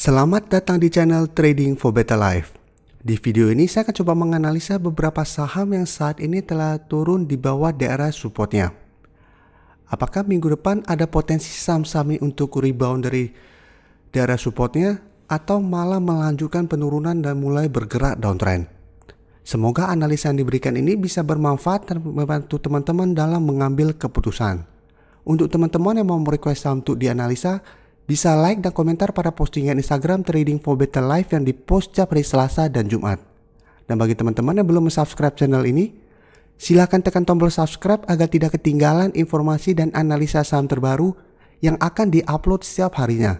Selamat datang di channel Trading for Better Life. Di video ini saya akan coba menganalisa beberapa saham yang saat ini telah turun di bawah daerah supportnya. Apakah minggu depan ada potensi saham-saham ini untuk rebound dari daerah supportnya atau malah melanjutkan penurunan dan mulai bergerak downtrend? Semoga analisa yang diberikan ini bisa bermanfaat dan membantu teman-teman dalam mengambil keputusan. Untuk teman-teman yang mau merequest saham untuk dianalisa, bisa like dan komentar pada postingan Instagram Trading for Better Life yang dipost setiap hari Selasa dan Jumat. Dan bagi teman-teman yang belum subscribe channel ini, silakan tekan tombol subscribe agar tidak ketinggalan informasi dan analisa saham terbaru yang akan diupload setiap harinya.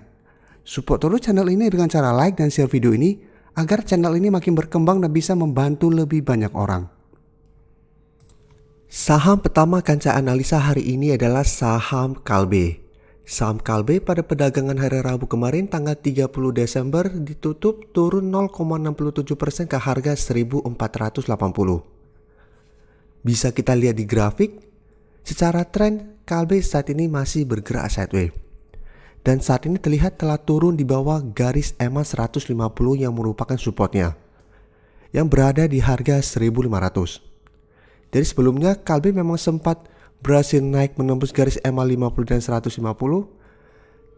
Support terus channel ini dengan cara like dan share video ini agar channel ini makin berkembang dan bisa membantu lebih banyak orang. Saham pertama akan saya analisa hari ini adalah saham Kalbe. Saham Kalbe pada perdagangan hari Rabu kemarin tanggal 30 Desember ditutup turun 0,67% ke harga 1480. Bisa kita lihat di grafik, secara tren Kalbe saat ini masih bergerak sideways. Dan saat ini terlihat telah turun di bawah garis EMA 150 yang merupakan supportnya, yang berada di harga 1500. Jadi sebelumnya Kalbe memang sempat berhasil naik menembus garis EMA 50 dan 150,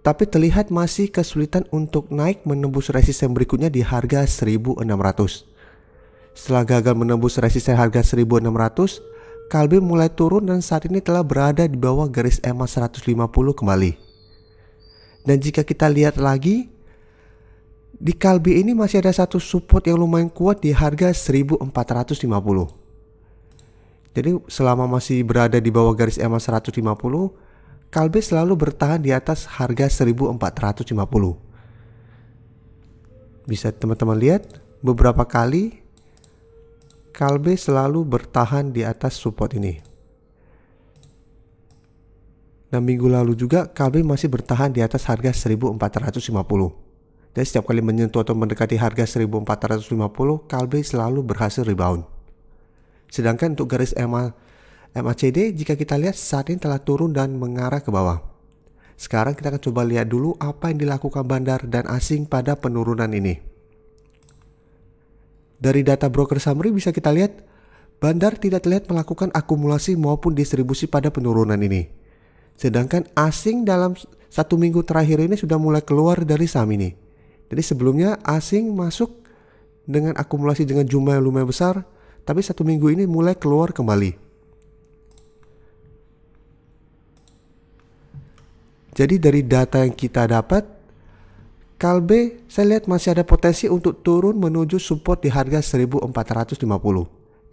tapi terlihat masih kesulitan untuk naik menembus resisten berikutnya di harga 1600. Setelah gagal menembus resisten harga 1600, Kalbe mulai turun dan saat ini telah berada di bawah garis EMA 150 kembali. Dan jika kita lihat lagi, di Kalbe ini masih ada satu support yang lumayan kuat di harga 1450. Jadi selama masih berada di bawah garis EMA 150, Kalbe selalu bertahan di atas harga 1450. Bisa teman-teman lihat beberapa kali Kalbe selalu bertahan di atas support ini. Dan minggu lalu juga Kalbe masih bertahan di atas harga 1450. Jadi setiap kali menyentuh atau mendekati harga 1450, Kalbe selalu berhasil rebound. Sedangkan untuk garis MACD jika kita lihat saat ini telah turun dan mengarah ke bawah. Sekarang kita akan coba lihat dulu apa yang dilakukan bandar dan asing pada penurunan ini. Dari data broker summary bisa kita lihat bandar tidak terlihat melakukan akumulasi maupun distribusi pada penurunan ini. Sedangkan asing dalam satu minggu terakhir ini sudah mulai keluar dari saham ini. Jadi sebelumnya asing masuk dengan akumulasi dengan jumlah yang lumayan besar, tapi satu minggu ini mulai keluar kembali. Jadi dari data yang kita dapat, Kalbe saya lihat masih ada potensi untuk turun menuju support di harga 1450.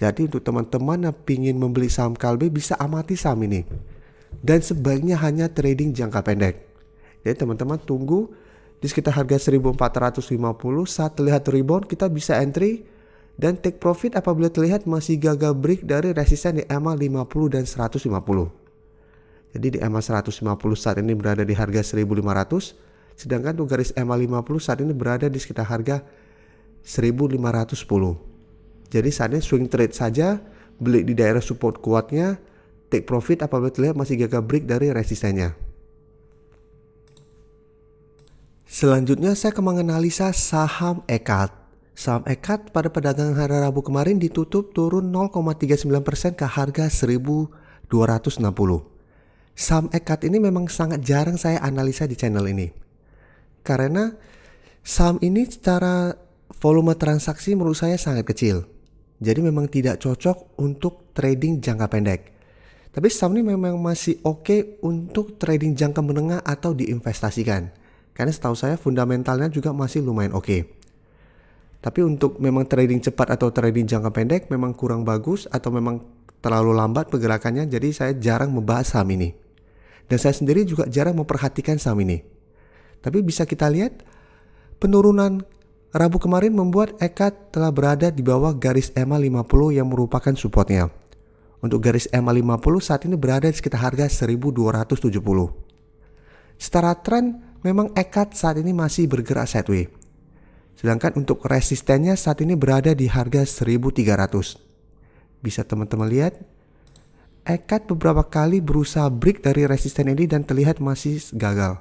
Jadi untuk teman-teman yang ingin membeli saham Kalbe bisa amati saham ini. Dan sebaiknya hanya trading jangka pendek. Jadi teman-teman tunggu di sekitar harga 1450, saat terlihat rebound kita bisa entry dan take profit apabila terlihat masih gagal break dari resisten di EMA 50 dan 150. Jadi di EMA 150 saat ini berada di harga 1500, sedangkan untuk garis EMA 50 saat ini berada di sekitar harga 1510. Jadi saat ini swing trade saja, beli di daerah support kuatnya, take profit apabila terlihat masih gagal break dari resistennya. Selanjutnya saya akan menganalisa saham EKAD. Saham EKAD pada perdagangan hari Rabu kemarin ditutup turun 0,39% ke harga 1260. Saham EKAD ini memang sangat jarang saya analisa di channel ini. Karena saham ini secara volume transaksi menurut saya sangat kecil. Jadi memang tidak cocok untuk trading jangka pendek. Tapi saham ini memang masih oke untuk trading jangka menengah atau diinvestasikan. Karena setahu saya fundamentalnya juga masih lumayan oke. Tapi untuk memang trading cepat atau trading jangka pendek memang kurang bagus atau memang terlalu lambat pergerakannya, jadi saya jarang membahas saham ini. Dan saya sendiri juga jarang memperhatikan saham ini. Tapi bisa kita lihat penurunan Rabu kemarin membuat EKAD telah berada di bawah garis EMA 50 yang merupakan supportnya. Untuk garis EMA 50 saat ini berada di sekitar harga 1270. Secara tren memang EKAD saat ini masih bergerak sideways. Sedangkan untuk resistennya saat ini berada di harga 1300. Bisa teman-teman lihat, EKAD beberapa kali berusaha break dari resisten ini dan terlihat masih gagal.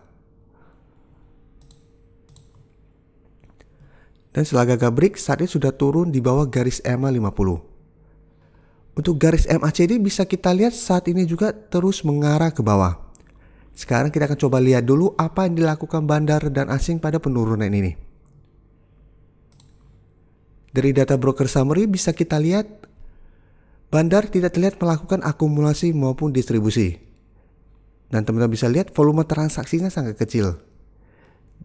Dan setelah gagal break, saat ini sudah turun di bawah garis EMA 50. Untuk garis MACD bisa kita lihat saat ini juga terus mengarah ke bawah. Sekarang kita akan coba lihat dulu apa yang dilakukan bandar dan asing pada penurunan ini. Dari data broker summary bisa kita lihat bandar tidak terlihat melakukan akumulasi maupun distribusi. Dan teman-teman bisa lihat volume transaksinya sangat kecil.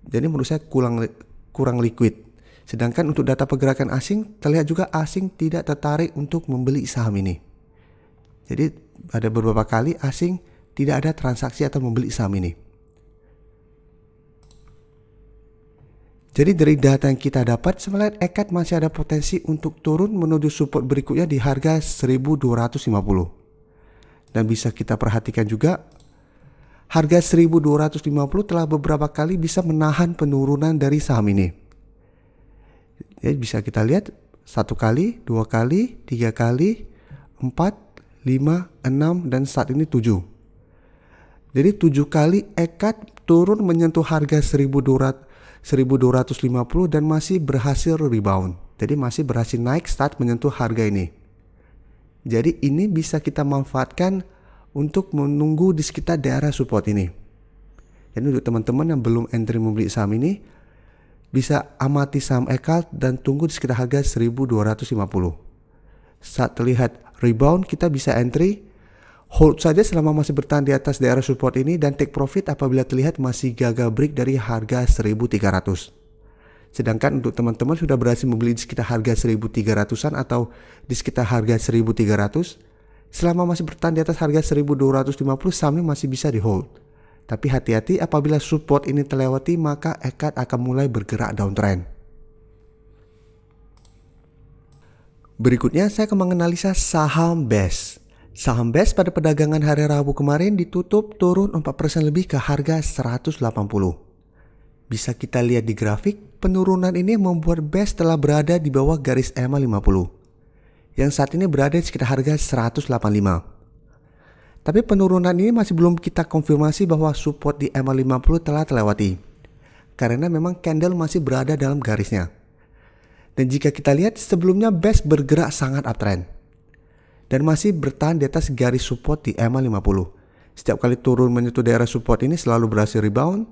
Jadi menurut saya kurang liquid. Sedangkan untuk data pergerakan asing terlihat juga asing tidak tertarik untuk membeli saham ini. Jadi ada beberapa kali asing tidak ada transaksi atau membeli saham ini. Jadi dari data yang kita dapat, sebenarnya EKAD masih ada potensi untuk turun menuju support berikutnya di harga 1250. Dan bisa kita perhatikan juga harga 1250 telah beberapa kali bisa menahan penurunan dari saham ini. Jadi bisa kita lihat 1 kali, 2 kali, 3 kali, 4, 5, 6 dan saat ini 7. Jadi 7 kali EKAD turun menyentuh harga 1250 dan masih berhasil rebound. Jadi masih berhasil naik saat menyentuh harga ini. Jadi ini bisa kita manfaatkan untuk menunggu di sekitar daerah support ini. Jadi untuk teman-teman yang belum entry membeli saham ini, bisa amati saham EKAD dan tunggu di sekitar harga 1250. Saat terlihat rebound, kita bisa entry, hold saja selama masih bertahan di atas daerah support ini dan take profit apabila terlihat masih gagal break dari harga 1300. Sedangkan untuk teman-teman sudah berhasil membeli di sekitar harga 1300-an atau di sekitar harga 1300, selama masih bertahan di atas harga 1250, sahamnya masih bisa di hold. Tapi hati-hati apabila support ini terlewati, maka EKAD akan mulai bergerak downtrend. Berikutnya saya akan menganalisa saham BES. Saham BES pada perdagangan hari Rabu kemarin ditutup turun 4% lebih ke harga 180. Bisa kita lihat di grafik, penurunan ini membuat BES telah berada di bawah garis EMA 50. Yang saat ini berada di sekitar harga 185. Tapi penurunan ini masih belum kita konfirmasi bahwa support di EMA 50 telah terlewati. Karena memang candle masih berada dalam garisnya. Dan jika kita lihat sebelumnya BES bergerak sangat uptrend. Dan masih bertahan di atas garis support di EMA 50. Setiap kali turun menyentuh daerah support ini selalu berhasil rebound.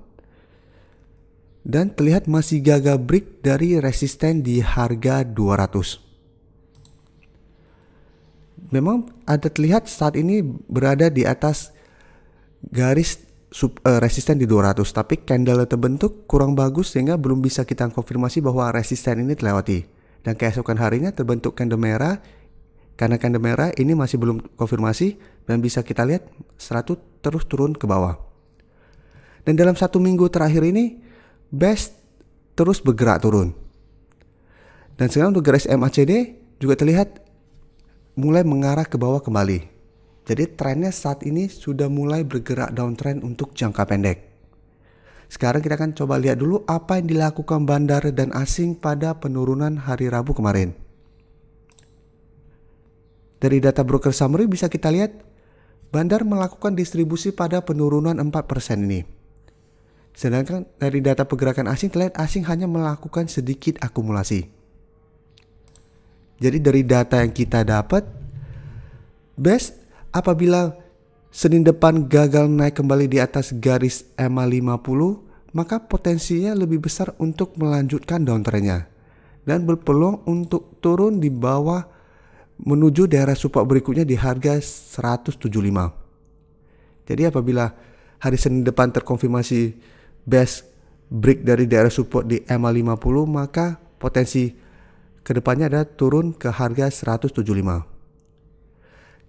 Dan terlihat masih gagal break dari resisten di harga 200. Memang ada terlihat saat ini berada di atas garis resisten di 200, tapi candle yang terbentuk kurang bagus sehingga belum bisa kita konfirmasi bahwa resisten ini terlewati. Dan keesokan harinya terbentuk candle merah. Karena candle merah ini masih belum konfirmasi dan bisa kita lihat 100 terus turun ke bawah. Dan dalam 1 minggu terakhir ini BES terus bergerak turun. Dan sekarang untuk garis MACD juga terlihat mulai mengarah ke bawah kembali. Jadi trennya saat ini sudah mulai bergerak downtrend untuk jangka pendek. Sekarang kita akan coba lihat dulu apa yang dilakukan bandar dan asing pada penurunan hari Rabu kemarin. Dari data broker summary bisa kita lihat bandar melakukan distribusi pada penurunan 4% ini. Sedangkan dari data pergerakan asing terlihat asing hanya melakukan sedikit akumulasi. Jadi dari data yang kita dapat, BES apabila Senin depan gagal naik kembali di atas garis EMA 50, maka potensinya lebih besar untuk melanjutkan downtrendnya dan berpeluang untuk turun di bawah menuju daerah support berikutnya di harga 175. Jadi apabila hari Senin depan terkonfirmasi BES break dari daerah support di EMA 50, maka potensi kedepannya ada turun ke harga 175.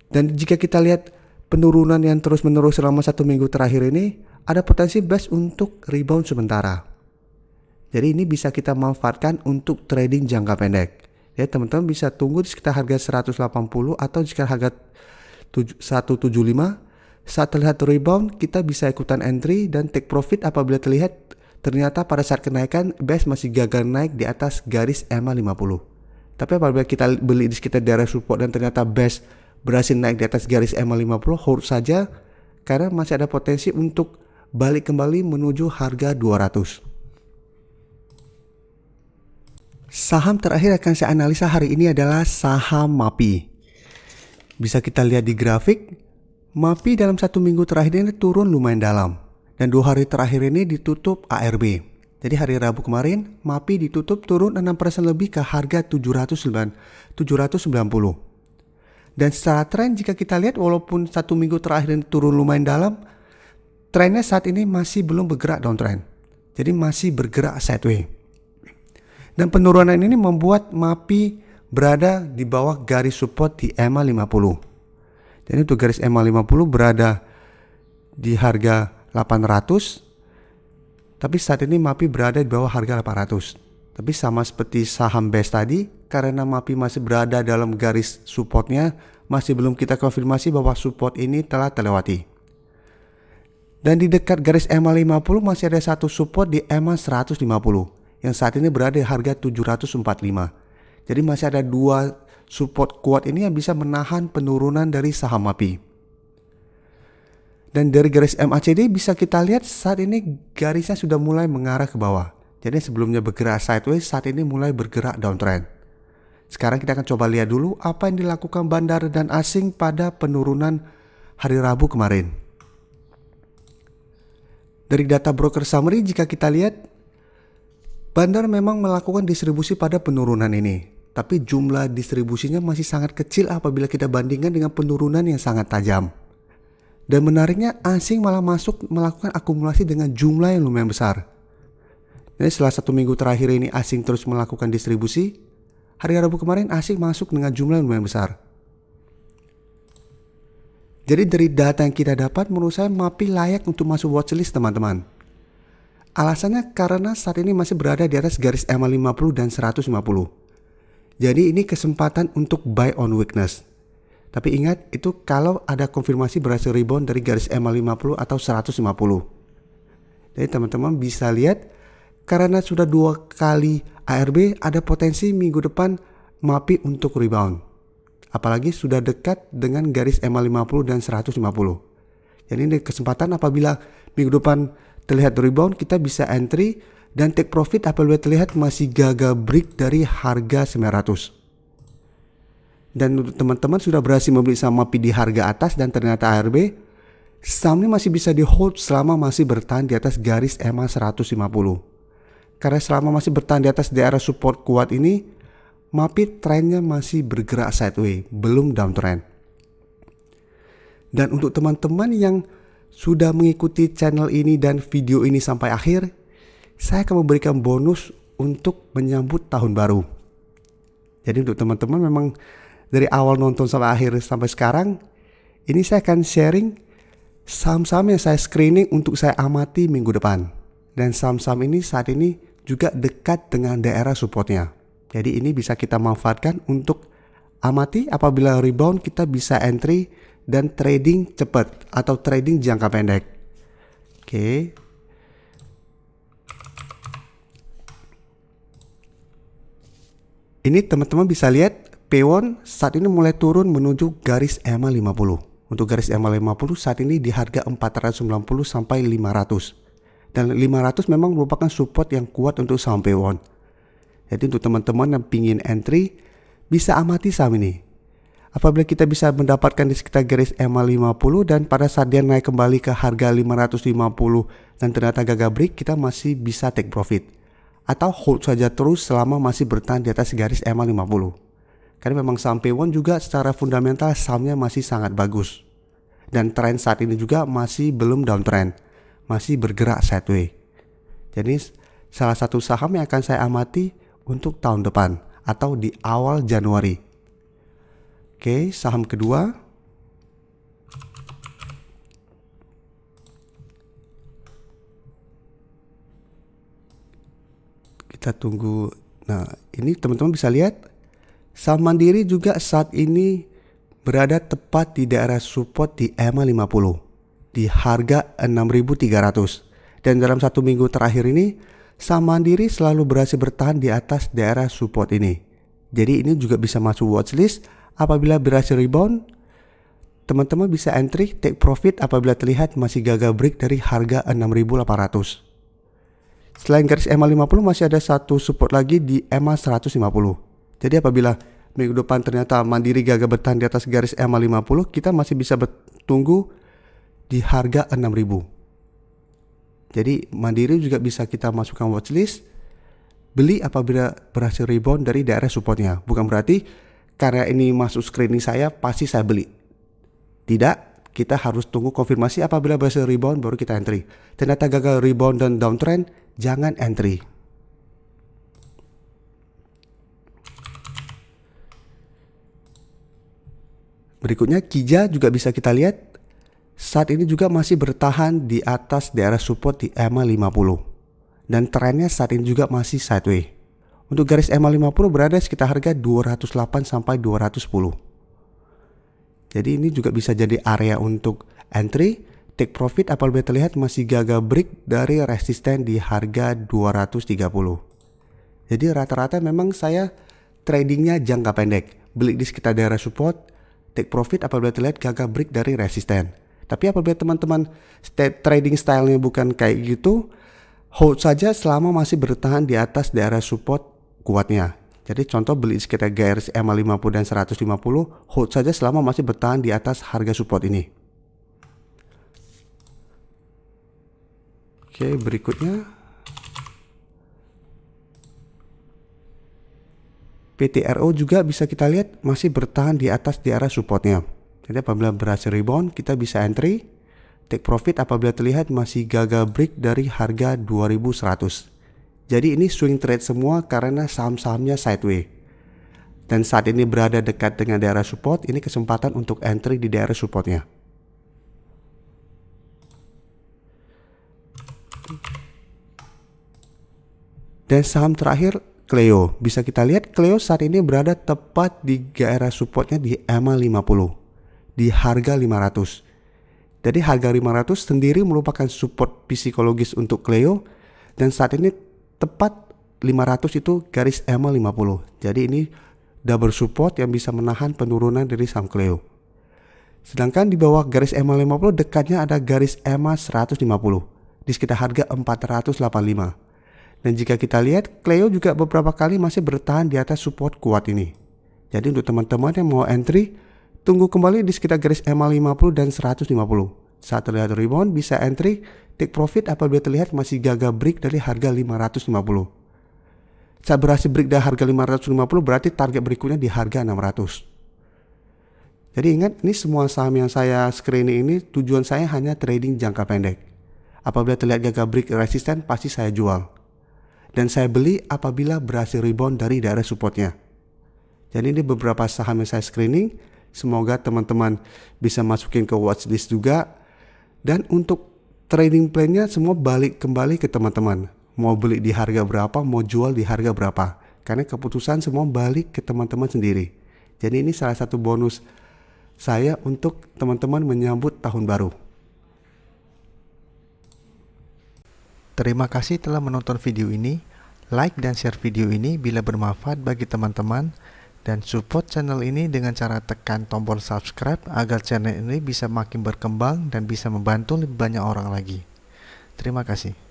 Dan jika kita lihat penurunan yang terus menerus selama 1 minggu terakhir ini, ada potensi BES untuk rebound sementara. Jadi ini bisa kita manfaatkan untuk trading jangka pendek. Ya, teman-teman bisa tunggu di sekitar harga 180 atau jika harga 175. Saat terlihat rebound, kita bisa ikutan entry dan take profit apabila terlihat ternyata pada saat kenaikan BES masih gagal naik di atas garis EMA 50. Tapi apabila kita beli di sekitar daerah support dan ternyata BES berhasil naik di atas garis EMA 50, hold saja karena masih ada potensi untuk balik kembali menuju harga 200. Saham terakhir akan saya analisa hari ini adalah saham MAPI. Bisa kita lihat di grafik, MAPI dalam 1 minggu terakhir ini turun lumayan dalam. Dan 2 hari terakhir ini ditutup ARB. Jadi hari Rabu kemarin, MAPI ditutup turun 6% lebih ke harga 790. Dan secara tren jika kita lihat walaupun 1 minggu terakhir ini turun lumayan dalam, trennya saat ini masih belum bergerak downtrend. Jadi masih bergerak sideways. Dan penurunan ini membuat MAPI berada di bawah garis support di EMA 50. Jadi untuk garis EMA 50 berada di harga 800. Tapi saat ini MAPI berada di bawah harga 800. Tapi sama seperti saham BES tadi, karena MAPI masih berada dalam garis supportnya, masih belum kita konfirmasi bahwa support ini telah terlewati. Dan di dekat garis EMA 50 masih ada satu support di EMA 150 yang saat ini berada di harga 745. Jadi masih ada 2 support kuat ini yang bisa menahan penurunan dari saham MAPI. Dan dari garis MACD bisa kita lihat saat ini garisnya sudah mulai mengarah ke bawah. Jadi sebelumnya bergerak sideways, saat ini mulai bergerak downtrend. Sekarang kita akan coba lihat dulu apa yang dilakukan bandar dan asing pada penurunan hari Rabu kemarin. Dari data broker summary jika kita lihat, bandar memang melakukan distribusi pada penurunan ini. Tapi jumlah distribusinya masih sangat kecil apabila kita bandingkan dengan penurunan yang sangat tajam. Dan menariknya asing malah masuk melakukan akumulasi dengan jumlah yang lumayan besar. Jadi setelah 1 minggu terakhir ini asing terus melakukan distribusi, hari Rabu kemarin asing masuk dengan jumlah yang lumayan besar. Jadi dari data yang kita dapat menurut saya MAPI layak untuk masuk watchlist teman-teman. Alasannya karena saat ini masih berada di atas garis EMA 50 dan 150. Jadi ini kesempatan untuk buy on weakness. Tapi ingat itu kalau ada konfirmasi berhasil rebound dari garis EMA 50 atau 150. Jadi teman-teman bisa lihat karena sudah 2 kali ARB ada potensi minggu depan MAPI untuk rebound. Apalagi sudah dekat dengan garis EMA 50 dan 150. Jadi ini kesempatan apabila minggu depan terlihat rebound kita bisa entry dan take profit apabila terlihat masih gagal break dari harga 900. Dan untuk teman-teman sudah berhasil membeli saham MAPI di harga atas dan ternyata ARB, saham ini masih bisa di hold selama masih bertahan di atas garis EMA 150. Karena selama masih bertahan di atas daerah support kuat ini, MAPI trennya masih bergerak sideways, belum downtrend. Dan untuk teman-teman yang sudah mengikuti channel ini dan video ini sampai akhir, saya akan memberikan bonus untuk menyambut tahun baru. Jadi untuk teman-teman memang dari awal nonton sampai akhir sampai sekarang, ini saya akan sharing saham-saham yang saya screening untuk saya amati minggu depan. Dan saham-saham ini saat ini juga dekat dengan daerah supportnya. Jadi ini bisa kita manfaatkan untuk amati apabila rebound kita bisa entry dan trading cepat atau trading jangka pendek. Oke. Ini teman-teman bisa lihat P1 saat ini mulai turun menuju garis EMA 50. Untuk garis EMA 50 saat ini di harga 490 sampai 500. Dan 500 memang merupakan support yang kuat untuk saham P1. Jadi untuk teman-teman yang pingin entry bisa amati saham ini. Apabila kita bisa mendapatkan di sekitar garis EMA 50 dan pada saat dia naik kembali ke harga 550 dan ternyata gagal break, kita masih bisa take profit. Atau hold saja terus selama masih bertahan di atas garis EMA 50. Karena memang saham P1 juga secara fundamental sahamnya masih sangat bagus. Dan tren saat ini juga masih belum downtrend, masih bergerak sideways. Jadi salah satu saham yang akan saya amati untuk tahun depan atau di awal Januari. Oke, saham kedua. Kita tunggu. Nah, ini teman-teman bisa lihat saham Mandiri juga saat ini berada tepat di daerah support di EMA 50 di harga 6.300. Dan dalam 1 minggu terakhir ini saham Mandiri selalu berhasil bertahan di atas daerah support ini. Jadi ini juga bisa masuk watchlist. Apabila berhasil rebound, teman-teman bisa entry take profit apabila terlihat masih gagal break dari harga 6.800. Selain garis EMA 50 masih ada satu support lagi di EMA 150. Jadi apabila minggu depan ternyata Mandiri gagal bertahan di atas garis EMA 50, kita masih bisa tunggu di harga 6.000. Jadi Mandiri juga bisa kita masukkan watchlist, beli apabila berhasil rebound dari daerah supportnya. Bukan berarti karena ini masuk screening saya pasti saya beli. Tidak, kita harus tunggu konfirmasi apabila berhasil rebound baru kita entry. Ternyata gagal rebound dan downtrend, jangan entry. Berikutnya Kija juga bisa kita lihat saat ini juga masih bertahan di atas daerah support di EMA 50 dan trennya saat ini juga masih sideways. Untuk garis EMA 50 berada sekitar harga 208 sampai 210. Jadi ini juga bisa jadi area untuk entry, take profit apabila terlihat masih gagal break dari resisten di harga 230. Jadi rata-rata memang saya tradingnya jangka pendek, beli di sekitar daerah support, take profit apabila terlihat gagal break dari resisten. Tapi apabila teman-teman trading stylenya bukan kayak gitu, hold saja selama masih bertahan di atas daerah support kuatnya. Jadi contoh beli di sekitar garis EMA 50 dan 150, hold saja selama masih bertahan di atas harga support ini. Oke, berikutnya PTRO juga bisa kita lihat masih bertahan di atas daerah supportnya. Jadi apabila berhasil rebound kita bisa entry, take profit apabila terlihat masih gagal break dari harga 2100. Jadi ini swing trade semua karena saham-sahamnya sideways. Dan saat ini berada dekat dengan daerah support, ini kesempatan untuk entry di daerah supportnya. Dan saham terakhir Cleo, bisa kita lihat Cleo saat ini berada tepat di daerah supportnya di EMA 50 di harga 500. Jadi harga 500 sendiri merupakan support psikologis untuk Cleo dan saat ini tepat 500 itu garis EMA 50. Jadi ini double support yang bisa menahan penurunan dari saham Cleo. Sedangkan di bawah garis EMA 50 dekatnya ada garis EMA 150 di sekitar harga 485. Dan jika kita lihat, Cleo juga beberapa kali masih bertahan di atas support kuat ini. Jadi untuk teman-teman yang mau entry, tunggu kembali di sekitar garis EMA 50 dan 150. Saat terlihat rebound, bisa entry, take profit apabila terlihat masih gagal break dari harga 550. Saat berhasil break dari harga 550, berarti target berikutnya di harga 600. Jadi ingat, ini semua saham yang saya screening ini tujuan saya hanya trading jangka pendek. Apabila terlihat gagal break resisten, pasti saya jual. Dan saya beli apabila berhasil rebound dari daerah supportnya. Jadi ini beberapa saham yang saya screening. Semoga teman-teman bisa masukin ke watchlist juga. Dan untuk trading plan-nya semua balik kembali ke teman-teman. Mau beli di harga berapa, mau jual di harga berapa. Karena keputusan semua balik ke teman-teman sendiri. Jadi ini salah satu bonus saya untuk teman-teman menyambut tahun baru. Terima kasih telah menonton video ini. Like dan share video ini bila bermanfaat bagi teman-teman. Dan support channel ini dengan cara tekan tombol subscribe agar channel ini bisa makin berkembang dan bisa membantu lebih banyak orang lagi. Terima kasih.